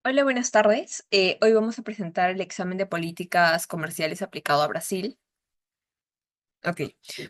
Hola, buenas tardes. Hoy vamos a presentar el examen de políticas comerciales aplicado a Brasil. Ok.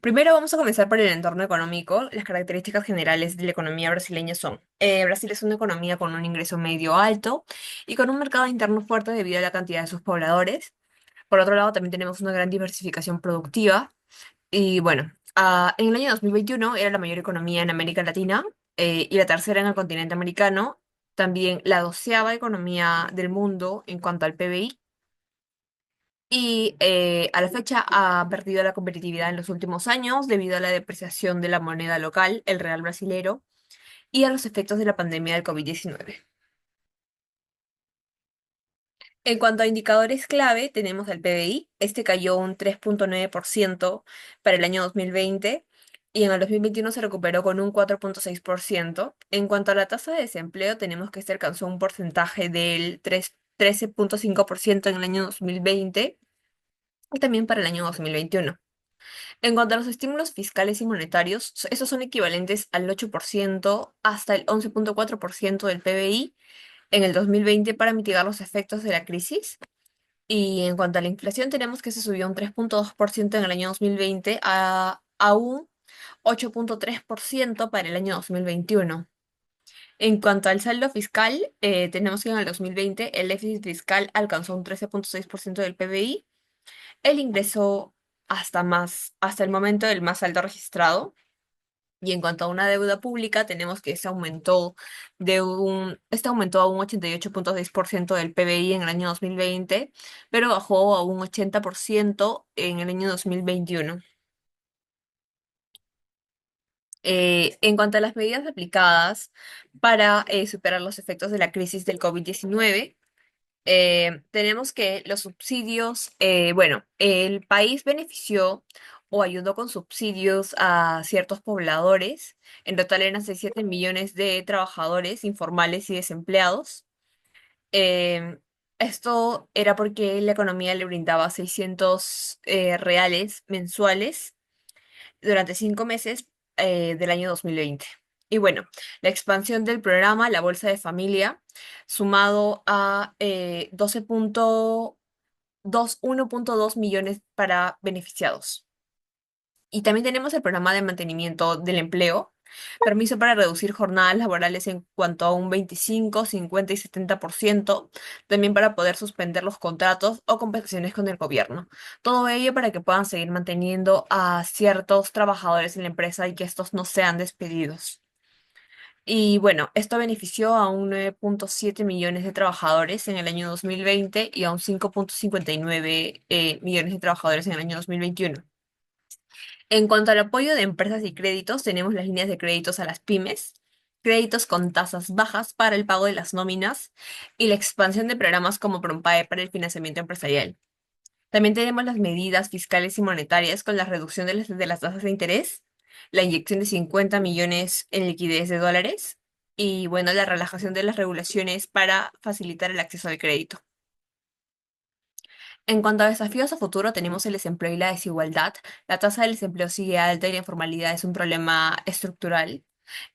Primero vamos a comenzar por el entorno económico. Las características generales de la economía brasileña son: Brasil es una economía con un ingreso medio alto y con un mercado interno fuerte debido a la cantidad de sus pobladores. Por otro lado, también tenemos una gran diversificación productiva. Y bueno, en el año 2021 era la mayor economía en América Latina, y la tercera en el continente americano. También la doceava economía del mundo en cuanto al PBI. Y a la fecha ha perdido la competitividad en los últimos años debido a la depreciación de la moneda local, el real brasilero, y a los efectos de la pandemia del COVID-19. En cuanto a indicadores clave, tenemos el PBI. Este cayó un 3,9% para el año 2020 y en el 2021 se recuperó con un 4,6%. En cuanto a la tasa de desempleo, tenemos que este alcanzó un porcentaje del 13,5% en el año 2020 y también para el año 2021. En cuanto a los estímulos fiscales y monetarios, esos son equivalentes al 8% hasta el 11,4% del PBI en el 2020 para mitigar los efectos de la crisis. Y en cuanto a la inflación, tenemos que se subió un 3,2% en el año 2020 a un 8,3% para el año 2021. En cuanto al saldo fiscal, tenemos que en el 2020 el déficit fiscal alcanzó un 13,6% del PBI, el ingreso hasta el momento el más alto registrado. Y en cuanto a una deuda pública, tenemos que este aumentó a un 88,6% del PBI en el año 2020, pero bajó a un 80% en el año 2021. En cuanto a las medidas aplicadas para superar los efectos de la crisis del COVID-19, tenemos que los subsidios, bueno, el país benefició o ayudó con subsidios a ciertos pobladores. En total eran 67 millones de trabajadores informales y desempleados. Em, Esto era porque la economía le brindaba 600 reales mensuales durante 5 meses del año 2020. Y bueno, la expansión del programa La Bolsa de Familia, sumado a 1,2 millones para beneficiados. Y también tenemos el programa de mantenimiento del empleo, permiso para reducir jornadas laborales en cuanto a un 25, 50 y 70%, también para poder suspender los contratos o compensaciones con el gobierno. Todo ello para que puedan seguir manteniendo a ciertos trabajadores en la empresa y que estos no sean despedidos. Y bueno, esto benefició a un 9,7 millones de trabajadores en el año 2020 y a un 5,59 millones de trabajadores en el año 2021. En cuanto al apoyo de empresas y créditos, tenemos las líneas de créditos a las pymes, créditos con tasas bajas para el pago de las nóminas y la expansión de programas como Prompae para el financiamiento empresarial. También tenemos las medidas fiscales y monetarias con la reducción de las tasas de interés, la inyección de 50 millones en liquidez de dólares y, bueno, la relajación de las regulaciones para facilitar el acceso al crédito. En cuanto a desafíos a futuro, tenemos el desempleo y la desigualdad. La tasa del desempleo sigue alta y la informalidad es un problema estructural.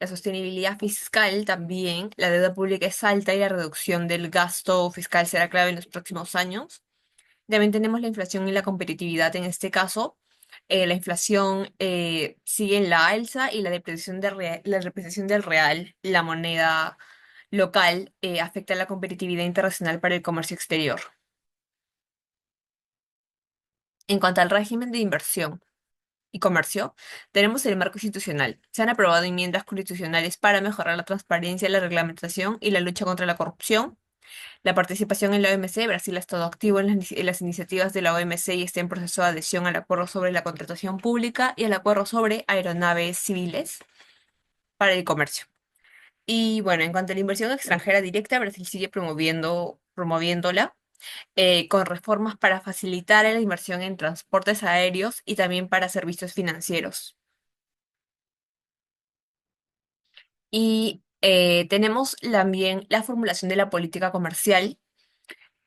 La sostenibilidad fiscal también, la deuda pública es alta y la reducción del gasto fiscal será clave en los próximos años. También tenemos la inflación y la competitividad en este caso. La inflación sigue en la alza y la depreciación del real, la moneda local, afecta la competitividad internacional para el comercio exterior. En cuanto al régimen de inversión y comercio, tenemos el marco institucional. Se han aprobado enmiendas constitucionales para mejorar la transparencia, la reglamentación y la lucha contra la corrupción. La participación en la OMC, Brasil ha estado activo en las iniciativas de la OMC y está en proceso de adhesión al acuerdo sobre la contratación pública y al acuerdo sobre aeronaves civiles para el comercio. Y bueno, en cuanto a la inversión extranjera directa, Brasil sigue promoviéndola con reformas para facilitar la inversión en transportes aéreos y también para servicios financieros. Y tenemos también la formulación de la política comercial.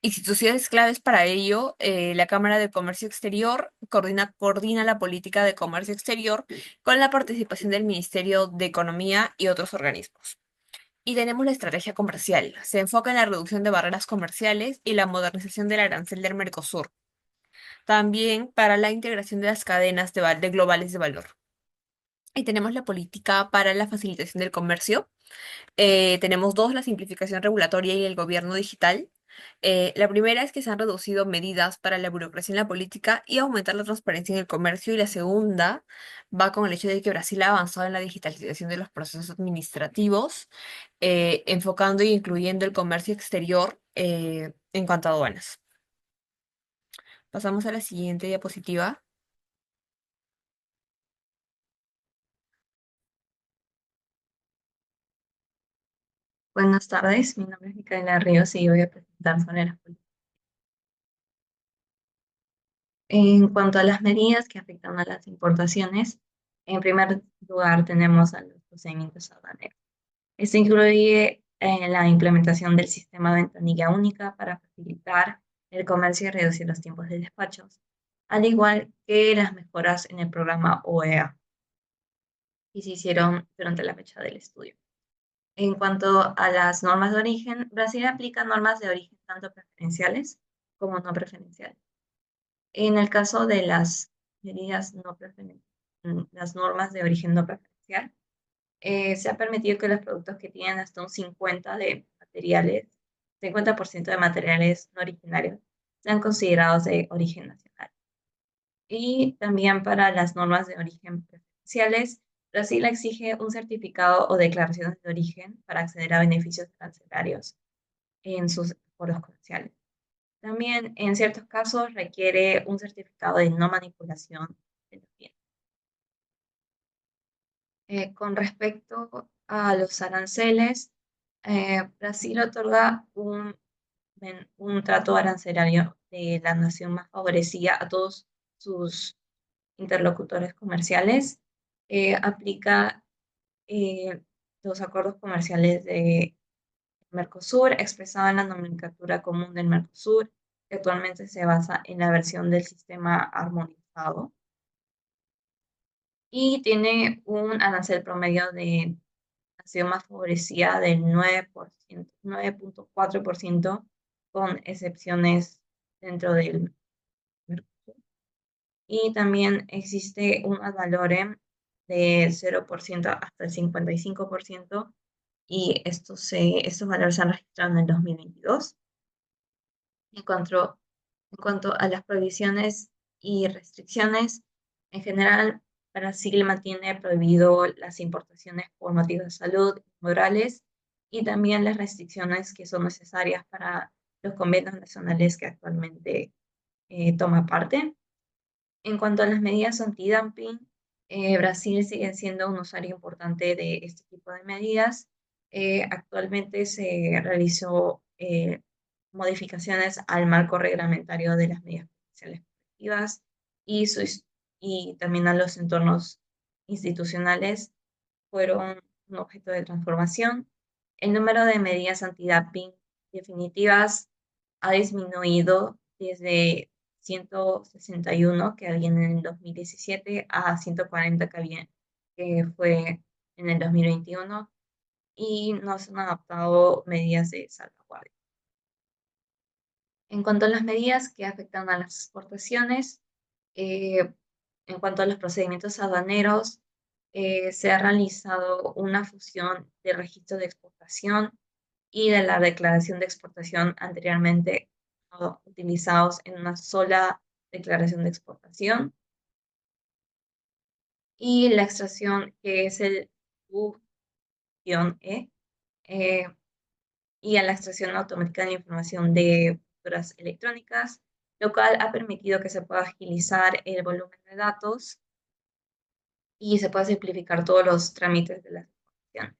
Instituciones claves para ello, la Cámara de Comercio Exterior coordina la política de comercio exterior con la participación del Ministerio de Economía y otros organismos. Y tenemos la estrategia comercial. Se enfoca en la reducción de barreras comerciales y la modernización del arancel del Mercosur. También para la integración de las cadenas de globales de valor. Y tenemos la política para la facilitación del comercio. Tenemos dos, la simplificación regulatoria y el gobierno digital. La primera es que se han reducido medidas para la burocracia en la política y aumentar la transparencia en el comercio. Y la segunda va con el hecho de que Brasil ha avanzado en la digitalización de los procesos administrativos, enfocando y incluyendo el comercio exterior en cuanto a aduanas. Pasamos a la siguiente diapositiva. Buenas tardes, mi nombre es Micaela Ríos y voy a presentar sobre las políticas. En cuanto a las medidas que afectan a las importaciones, en primer lugar tenemos a los procedimientos aduaneros. Esto incluye la implementación del sistema de ventanilla única para facilitar el comercio y reducir los tiempos de despachos, al igual que las mejoras en el programa OEA que se hicieron durante la fecha del estudio. En cuanto a las normas de origen, Brasil aplica normas de origen tanto preferenciales como no preferenciales. En el caso de las medidas no preferenciales, las normas de origen no preferencial, se ha permitido que los productos que tienen hasta un 50% de materiales no originarios sean considerados de origen nacional. Y también para las normas de origen preferenciales, Brasil exige un certificado o declaraciones de origen para acceder a beneficios arancelarios en sus acuerdos comerciales. También, en ciertos casos, requiere un certificado de no manipulación de los bienes. Con respecto a los aranceles, Brasil otorga un trato arancelario de la nación más favorecida a todos sus interlocutores comerciales. Aplica eh, los acuerdos comerciales de Mercosur, expresado en la nomenclatura común del Mercosur, que actualmente se basa en la versión del sistema armonizado y tiene un arancel promedio de nación más favorecida del 9%, 9,4%, con excepciones dentro del Mercosur. Y también existe un ad valorem de 0% hasta el 55%, y estos valores se han registrado en el 2022. En cuanto, en cuanto a las prohibiciones y restricciones, en general, Brasil mantiene prohibido las importaciones por motivos de salud morales y también las restricciones que son necesarias para los convenios nacionales que actualmente toma parte. En cuanto a las medidas antidumping, Brasil sigue siendo un usuario importante de este tipo de medidas. Actualmente se realizó modificaciones al marco reglamentario de las medidas comerciales colectivas y, y también a los entornos institucionales fueron un objeto de transformación. El número de medidas antidumping definitivas ha disminuido desde 161 que había en el 2017 a 140 que fue en el 2021, y no se han adoptado medidas de salvaguardia. En cuanto a las medidas que afectan a las exportaciones, eh, en cuanto a los procedimientos aduaneros, se ha realizado una fusión del registro de exportación y de la declaración de exportación anteriormente utilizados en una sola declaración de exportación, y la extracción que es el U-E, eh, y a la extracción automática de la información de facturas electrónicas, lo cual ha permitido que se pueda agilizar el volumen de datos y se pueda simplificar todos los trámites de la exportación.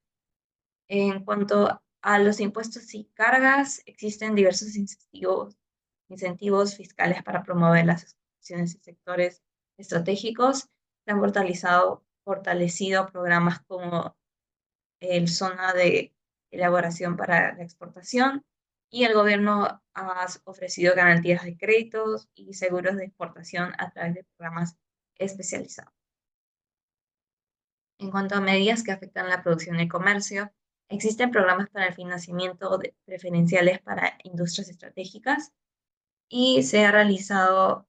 En cuanto a los impuestos y cargas, existen diversos incentivos fiscales para promover las exportaciones en sectores estratégicos. Se han fortalecido programas como el Zona de Elaboración para la Exportación, y el gobierno ha ofrecido garantías de créditos y seguros de exportación a través de programas especializados. En cuanto a medidas que afectan la producción y el comercio, Existen programas para el financiamiento preferenciales para industrias estratégicas y se ha realizado,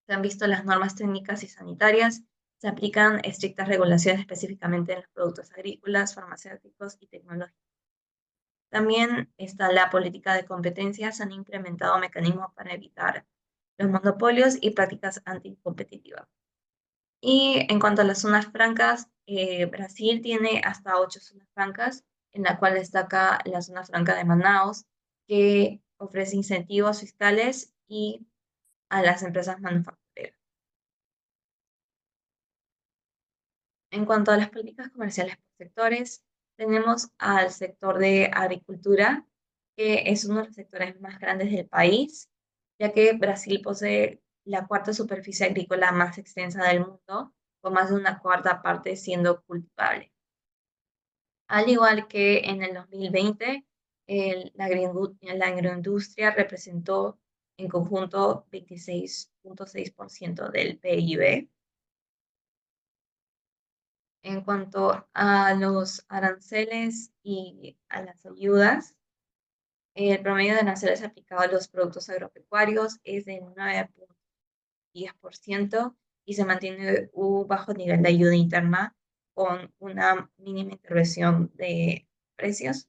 se han visto las normas técnicas y sanitarias, se aplican estrictas regulaciones específicamente en los productos agrícolas, farmacéuticos y tecnológicos. También está la política de competencia, se han implementado mecanismos para evitar los monopolios y prácticas anticompetitivas. Y en cuanto a las zonas francas, Brasil tiene hasta 8 zonas francas, en la cual destaca la zona franca de Manaus, que ofrece incentivos fiscales y a las empresas manufactureras. En cuanto a las políticas comerciales por sectores, tenemos al sector de agricultura, que es uno de los sectores más grandes del país, ya que Brasil posee la cuarta superficie agrícola más extensa del mundo, con más de una cuarta parte siendo cultivable. Al igual que en el 2020, la agroindustria representó en conjunto 26,6% del PIB. En cuanto a los aranceles y a las ayudas, el promedio de aranceles aplicado a los productos agropecuarios es de 9,10% y se mantiene un bajo nivel de ayuda interna con una mínima intervención de precios.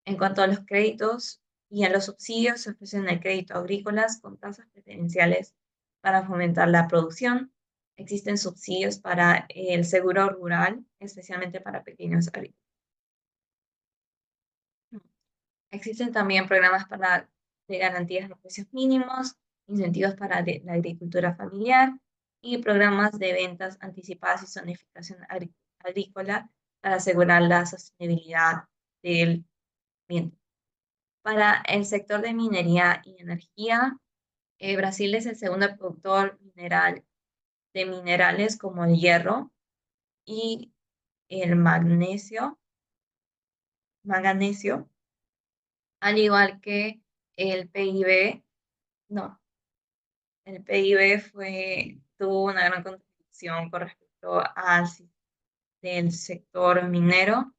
En cuanto a los créditos y a los subsidios, se ofrecen el crédito agrícolas con tasas preferenciales para fomentar la producción. Existen subsidios para el seguro rural, especialmente para pequeños agricultores. Existen también programas de garantías de precios mínimos, incentivos para la agricultura familiar y programas de ventas anticipadas y zonificación agrícola para asegurar la sostenibilidad del ambiente. Para el sector de minería y energía, Brasil es el segundo productor mineral de minerales como el hierro y el manganesio, al igual que el PIB, no, el PIB tuvo una gran contribución con respecto del sector minero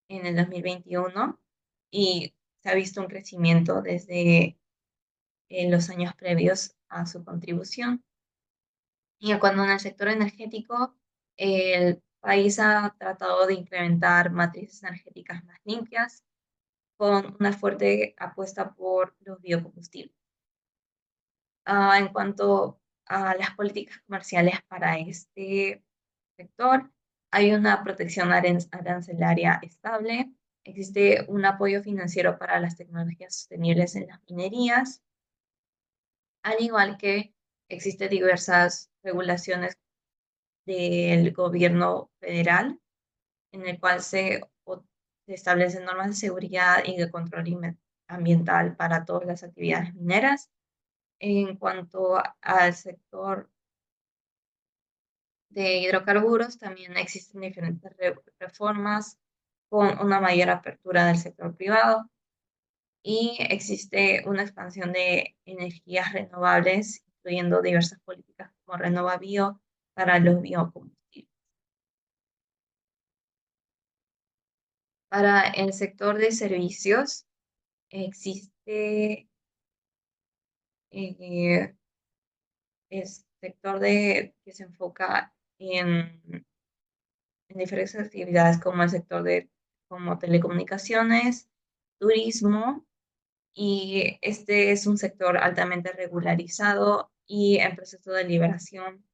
en el 2021 y se ha visto un crecimiento desde en los años previos a su contribución. Y cuando en el sector energético, el país ha tratado de implementar matrices energéticas más limpias con una fuerte apuesta por los biocombustibles. En cuanto a las políticas comerciales para este sector, hay una protección arancelaria estable, existe un apoyo financiero para las tecnologías sostenibles en las minerías, al igual que existen diversas regulaciones del gobierno federal en el cual se establecen normas de seguridad y de control ambiental para todas las actividades mineras. En cuanto al sector de hidrocarburos, también existen diferentes reformas con una mayor apertura del sector privado y existe una expansión de energías renovables, incluyendo diversas políticas como RenovaBio para los biocombustibles. Para el sector de servicios existe eh, el sector que se enfoca en diferentes actividades como el sector como telecomunicaciones, turismo, y este es un sector altamente regularizado y en proceso de liberación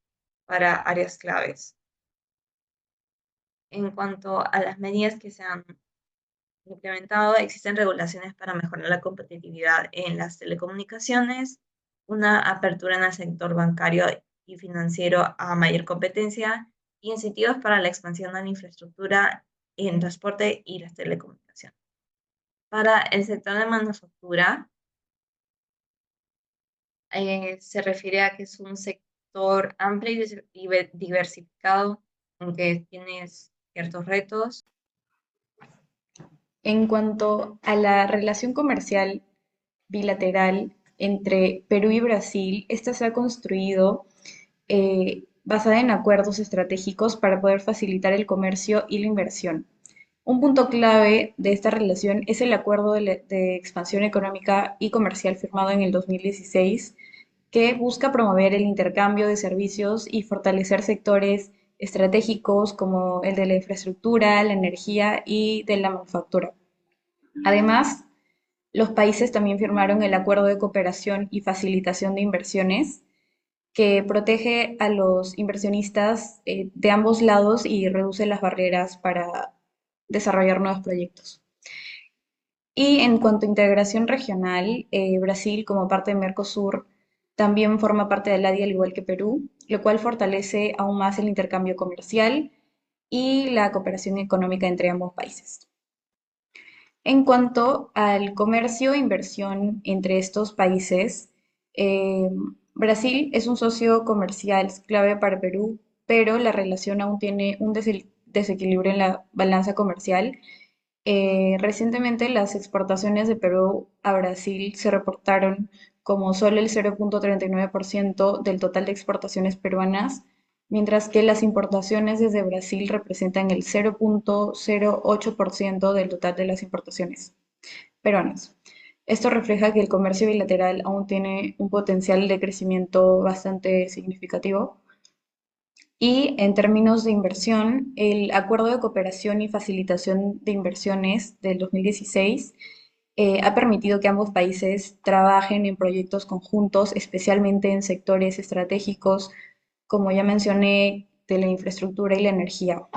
para áreas claves. En cuanto a las medidas que se han implementado, existen regulaciones para mejorar la competitividad en las telecomunicaciones, una apertura en el sector bancario y financiero a mayor competencia y incentivos para la expansión de la infraestructura en transporte y las telecomunicaciones. Para el sector de manufactura, se refiere a que es un sector amplio y diversificado, aunque tiene ciertos retos. En cuanto a la relación comercial bilateral entre Perú y Brasil, esta se ha construido basada en acuerdos estratégicos para poder facilitar el comercio y la inversión. Un punto clave de esta relación es el acuerdo de expansión económica y comercial firmado en el 2016, que busca promover el intercambio de servicios y fortalecer sectores estratégicos como el de la infraestructura, la energía y de la manufactura. Además, los países también firmaron el Acuerdo de Cooperación y Facilitación de Inversiones, que protege a los inversionistas de ambos lados y reduce las barreras para desarrollar nuevos proyectos. Y en cuanto a integración regional, Brasil, como parte de Mercosur, también forma parte del ADI al igual que Perú, lo cual fortalece aún más el intercambio comercial y la cooperación económica entre ambos países. En cuanto al comercio e inversión entre estos países, eh, Brasil es un socio comercial clave para Perú, pero la relación aún tiene un desequilibrio en la balanza comercial. Recientemente las exportaciones de Perú a Brasil se reportaron como solo el 0,39% del total de exportaciones peruanas, mientras que las importaciones desde Brasil representan el 0,08% del total de las importaciones peruanas. Esto refleja que el comercio bilateral aún tiene un potencial de crecimiento bastante significativo. Y en términos de inversión, el Acuerdo de Cooperación y Facilitación de Inversiones del 2016 ha permitido que ambos países trabajen en proyectos conjuntos, especialmente en sectores estratégicos, como ya mencioné, de la infraestructura y la energía.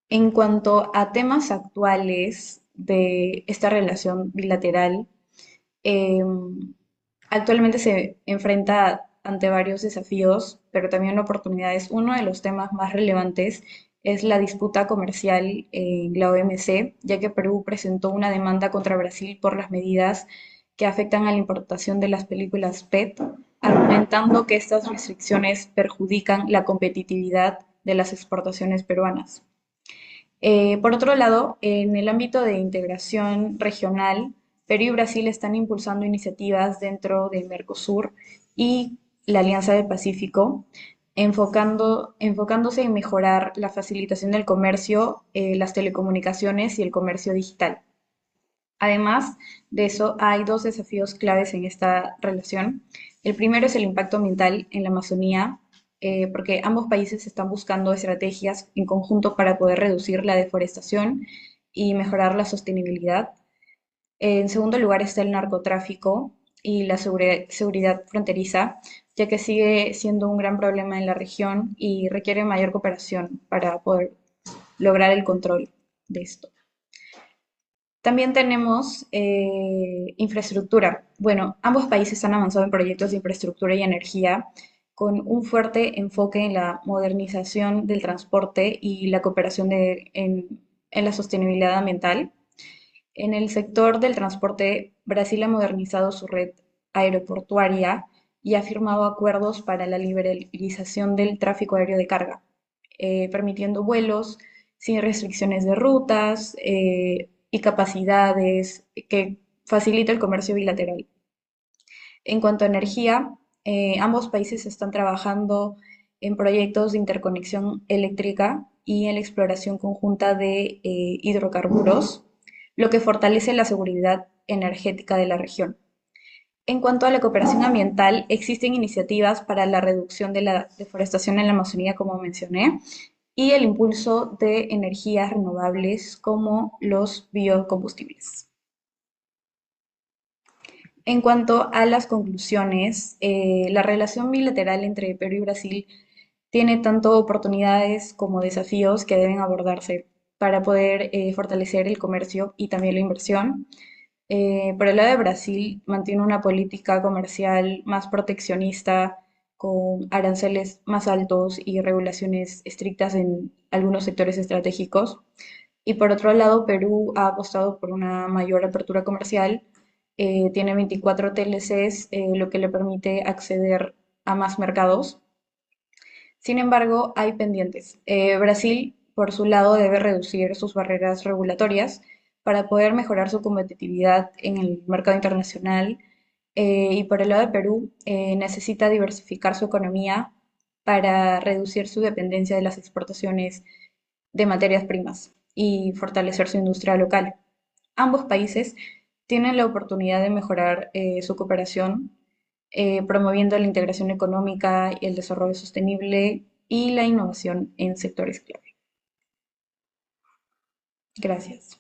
En cuanto a temas actuales de esta relación bilateral, eh, actualmente se enfrenta ante varios desafíos, pero también oportunidades. Uno de los temas más relevantes es la disputa comercial en la OMC, ya que Perú presentó una demanda contra Brasil por las medidas que afectan a la importación de las películas PET, argumentando que estas restricciones perjudican la competitividad de las exportaciones peruanas. Por otro lado, en el ámbito de integración regional, Perú y Brasil están impulsando iniciativas dentro del Mercosur y la Alianza del Pacífico, enfocándose en mejorar la facilitación del comercio, las telecomunicaciones y el comercio digital. Además de eso, hay dos desafíos claves en esta relación. El primero es el impacto ambiental en la Amazonía, porque ambos países están buscando estrategias en conjunto para poder reducir la deforestación y mejorar la sostenibilidad. En segundo lugar está el narcotráfico y la seguridad fronteriza, ya que sigue siendo un gran problema en la región y requiere mayor cooperación para poder lograr el control de esto. También tenemos infraestructura. Bueno, ambos países han avanzado en proyectos de infraestructura y energía con un fuerte enfoque en la modernización del transporte y la cooperación en la sostenibilidad ambiental. En el sector del transporte, Brasil ha modernizado su red aeroportuaria y ha firmado acuerdos para la liberalización del tráfico aéreo de carga, permitiendo vuelos sin restricciones de rutas y capacidades que facilita el comercio bilateral. En cuanto a energía, ambos países están trabajando en proyectos de interconexión eléctrica y en la exploración conjunta de hidrocarburos, lo que fortalece la seguridad energética de la región. En cuanto a la cooperación ambiental, existen iniciativas para la reducción de la deforestación en la Amazonía, como mencioné, y el impulso de energías renovables como los biocombustibles. En cuanto a las conclusiones, la relación bilateral entre Perú y Brasil tiene tanto oportunidades como desafíos que deben abordarse para poder fortalecer el comercio y también la inversión. Por el lado de Brasil, mantiene una política comercial más proteccionista, con aranceles más altos y regulaciones estrictas en algunos sectores estratégicos. Y por otro lado, Perú ha apostado por una mayor apertura comercial, tiene 24 TLCs, lo que le permite acceder a más mercados. Sin embargo, hay pendientes. Brasil, por su lado, debe reducir sus barreras regulatorias para poder mejorar su competitividad en el mercado internacional. Y por el lado de Perú, necesita diversificar su economía para reducir su dependencia de las exportaciones de materias primas y fortalecer su industria local. Ambos países tienen la oportunidad de mejorar su cooperación, promoviendo la integración económica, el desarrollo sostenible y la innovación en sectores clave. Gracias.